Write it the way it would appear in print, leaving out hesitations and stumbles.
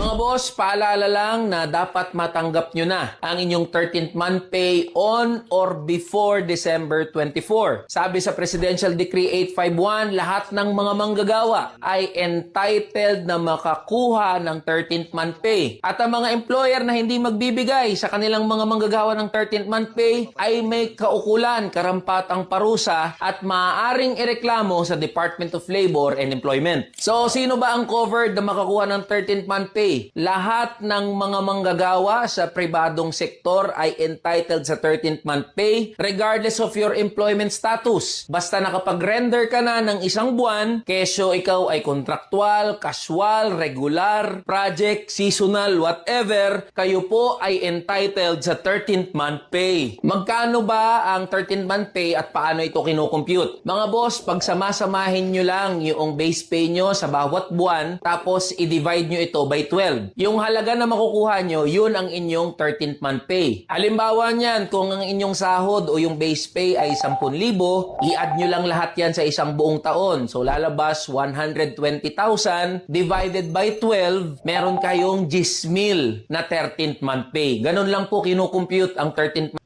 Mga boss, paalala lang na dapat matanggap nyo na ang inyong 13th month pay on or before December 24. Sabi sa Presidential Decree 851, lahat ng mga manggagawa ay entitled na makakuha ng 13th month pay. At ang mga employer na hindi magbibigay sa kanilang mga manggagawa ng 13th month pay ay may kaukulan, karampatang parusa at maaaring ireklamo sa Department of Labor and Employment. So, sino ba ang covered na makakuha ng 13th month pay? Lahat ng mga manggagawa sa pribadong sektor ay entitled sa 13th month pay regardless of your employment status. Basta nakapag-render ka na ng isang buwan, kesyo ikaw ay kontraktual, casual, regular, project, seasonal, whatever, kayo po ay entitled sa 13th month pay. Magkano ba ang 13th month pay at paano ito kinocompute? Mga boss, pagsamasamahin nyo lang yung base pay nyo sa bawat buwan tapos i-divide nyo ito by 12. Yung halaga na makukuha nyo, yun ang inyong 13th month pay. Halimbawa niyan, kung ang inyong sahod o yung base pay ay 10,000, i-add nyo lang lahat yan sa isang buong taon. So lalabas 120,000 divided by 12, meron kayong 10,000 na 13th month pay. Ganun lang po kinukompute ang 13th month